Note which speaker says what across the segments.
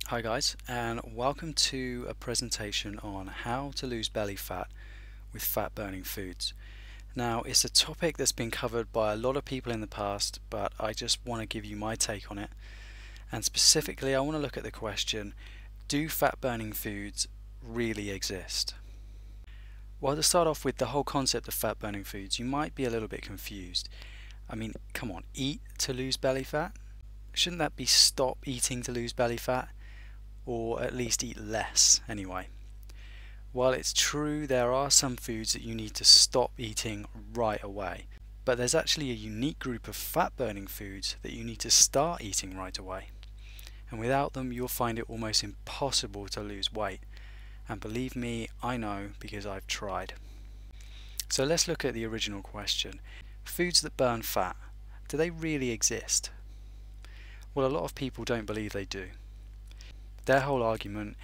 Speaker 1: Hi guys, and welcome to a presentation on how to lose belly fat with fat burning foods. Now, it's a topic that's been covered by a lot of people in the past, but I just want to give you my take on it. And specifically, I want to look at the question, do fat burning foods really exist? Well, to start off with the whole concept of fat burning foods, you might be a little bit confused. I mean, come on, eat to lose belly fat? Shouldn't that be stop eating to lose belly fat? Or at least eat less anyway. While it's true there are some foods that you need to stop eating right away, but there's actually a unique group of fat burning foods that you need to start eating right away. And without them you'll find it almost impossible to lose weight. And believe me, I know because I've tried. So let's look at the original question. Foods that burn fat, do they really exist? Well, a lot of people don't believe they do. Their whole argument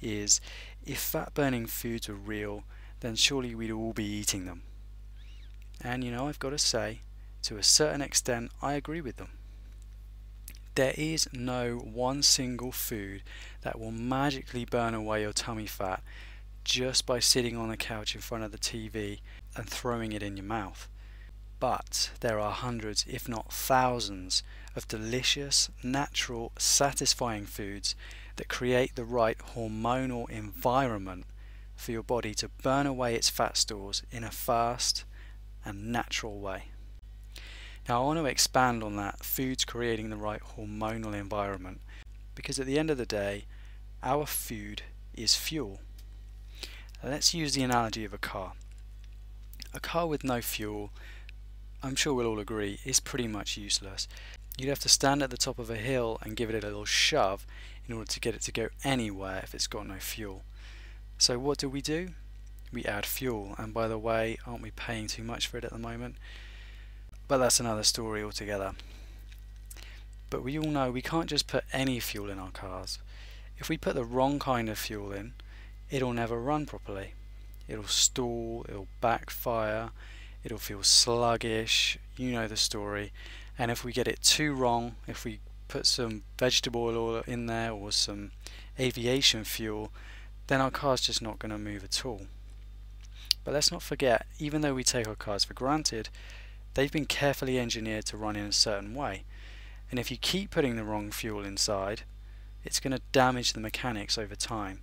Speaker 1: is, if fat burning foods were real, then surely we'd all be eating them. And you know, I've got to say, to a certain extent, I agree with them. There is no one single food that will magically burn away your tummy fat just by sitting on the couch in front of the TV and throwing it in your mouth. But there are hundreds, if not thousands, of delicious, natural, satisfying foods that create the right hormonal environment for your body to burn away its fat stores in a fast and natural way. Now I want to expand on that, foods creating the right hormonal environment, because at the end of the day, our food is fuel. Let's use the analogy of a car. A car with no fuel, I'm sure we'll all agree, is pretty much useless. You'd have to stand at the top of a hill and give it a little shove in order to get it to go anywhere if it's got no fuel. So what do? We add fuel, and by the way, aren't we paying too much for it at the moment? But that's another story altogether. But we all know we can't just put any fuel in our cars. If we put the wrong kind of fuel in, it'll never run properly. It'll stall, it'll backfire, it'll feel sluggish, you know the story. And if we get it too wrong, if we put some vegetable oil in there or some aviation fuel, then our car's just not going to move at all. But let's not forget, even though we take our cars for granted, they've been carefully engineered to run in a certain way. And if you keep putting the wrong fuel inside, it's going to damage the mechanics over time,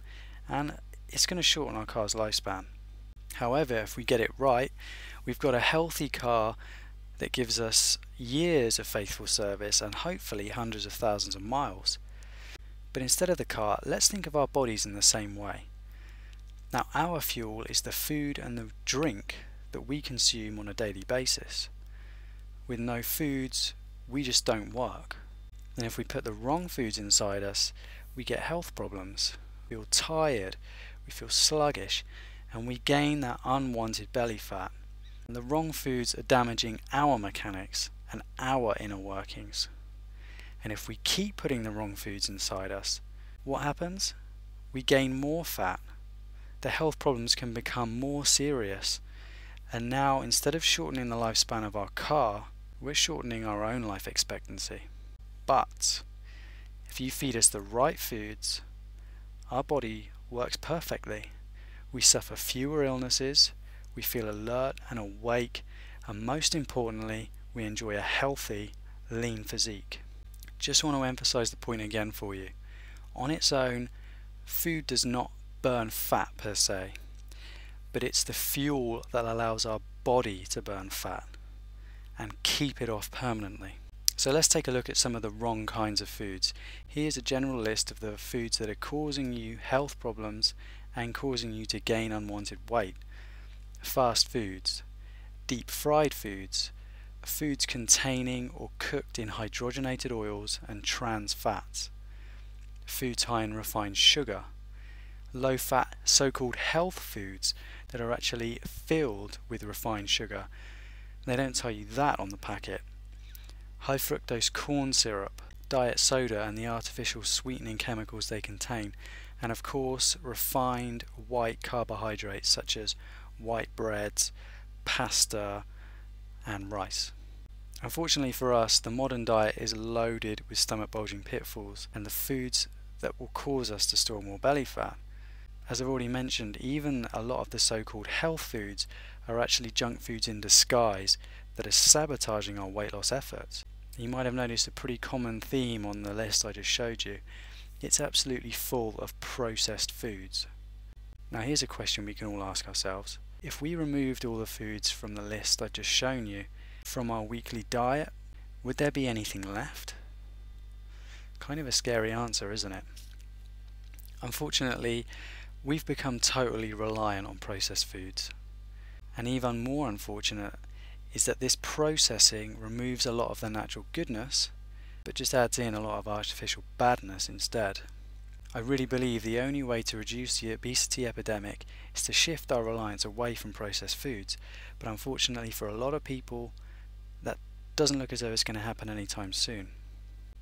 Speaker 1: and it's going to shorten our car's lifespan. However, if we get it right, we've got a healthy car that gives us years of faithful service and hopefully hundreds of thousands of miles. But instead of the car, let's think of our bodies in the same way. Now, our fuel is the food and the drink that we consume on a daily basis. With no foods, we just don't work. And if we put the wrong foods inside us, we get health problems. We feel tired, we feel sluggish, and we gain that unwanted belly fat. And the wrong foods are damaging our mechanics and our inner workings. And if we keep putting the wrong foods inside us, what happens? We gain more fat. The health problems can become more serious. And now, instead of shortening the lifespan of our car, we're shortening our own life expectancy. But if you feed us the right foods, our body works perfectly. We suffer fewer illnesses, we feel alert and awake, and most importantly, we enjoy a healthy, lean physique. Just want to emphasize the point again for you. On its own, food does not burn fat per se, but it's the fuel that allows our body to burn fat and keep it off permanently. So let's take a look at some of the wrong kinds of foods. Here's a general list of the foods that are causing you health problems and causing you to gain unwanted weight. Fast foods, deep fried foods, foods containing or cooked in hydrogenated oils and trans fats, foods high in refined sugar, low fat so-called health foods that are actually filled with refined sugar. They don't tell you that on the packet. High fructose corn syrup, diet soda and the artificial sweetening chemicals they contain, and of course refined white carbohydrates such as white breads, pasta and rice. Unfortunately for us, the modern diet is loaded with stomach bulging pitfalls, and the foods that will cause us to store more belly fat. As I've already mentioned, even a lot of the so-called health foods are actually junk foods in disguise that are sabotaging our weight loss efforts. You might have noticed a pretty common theme on the list I just showed you. It's absolutely full of processed foods. Now here's a question we can all ask ourselves. If we removed all the foods from the list I've just shown you from our weekly diet, would there be anything left? Kind of a scary answer, isn't it? Unfortunately, we've become totally reliant on processed foods. And even more unfortunate is that this processing removes a lot of the natural goodness, but just adds in a lot of artificial badness instead. I really believe the only way to reduce the obesity epidemic is to shift our reliance away from processed foods, but unfortunately for a lot of people that doesn't look as though it's going to happen anytime soon.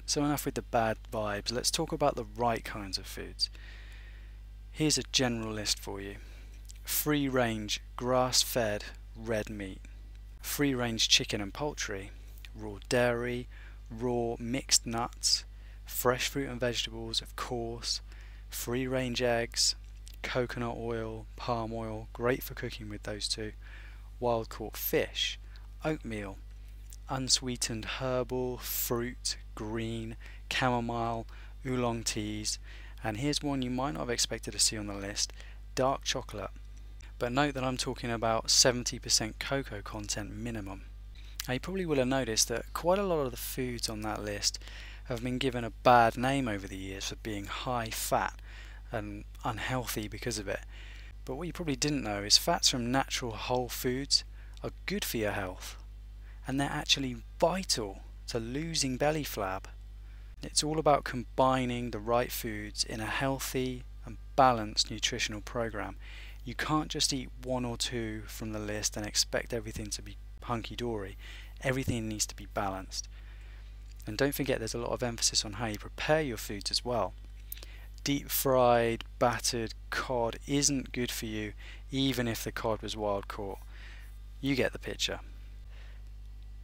Speaker 1: So enough with the bad vibes, let's talk about the right kinds of foods. Here's a general list for you. Free-range, grass-fed, red meat. Free-range chicken and poultry. Raw dairy, raw mixed nuts. Fresh fruit and vegetables, of course. Free-range eggs. Coconut oil, palm oil, great for cooking with those two. Wild-caught fish. Oatmeal. Unsweetened herbal, fruit, green, chamomile, oolong teas. And here's one you might not have expected to see on the list, dark chocolate. But note that I'm talking about 70% cocoa content minimum. Now you probably will have noticed that quite a lot of the foods on that list have been given a bad name over the years for being high fat and unhealthy because of it. But what you probably didn't know is fats from natural whole foods are good for your health, and they're actually vital to losing belly flab. It's all about combining the right foods in a healthy and balanced nutritional program. You can't just eat one or two from the list and expect everything to be hunky-dory. Everything needs to be balanced. And don't forget there's a lot of emphasis on how you prepare your foods as well. Deep fried, battered cod isn't good for you, even if the cod was wild caught. You get the picture.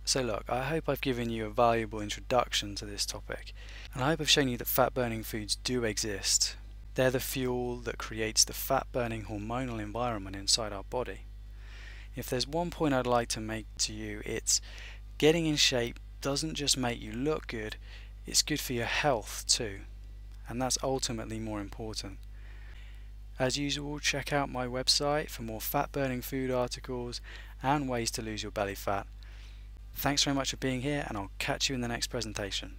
Speaker 1: So look, I hope I've given you a valuable introduction to this topic, and I hope I've shown you that fat burning foods do exist. They're the fuel that creates the fat burning hormonal environment inside our body. If there's one point I'd like to make to you, it's getting in shape doesn't just make you look good, it's good for your health too, and that's ultimately more important. As usual, check out my website for more fat burning food articles and ways to lose your belly fat. Thanks very much for being here, and I'll catch you in the next presentation.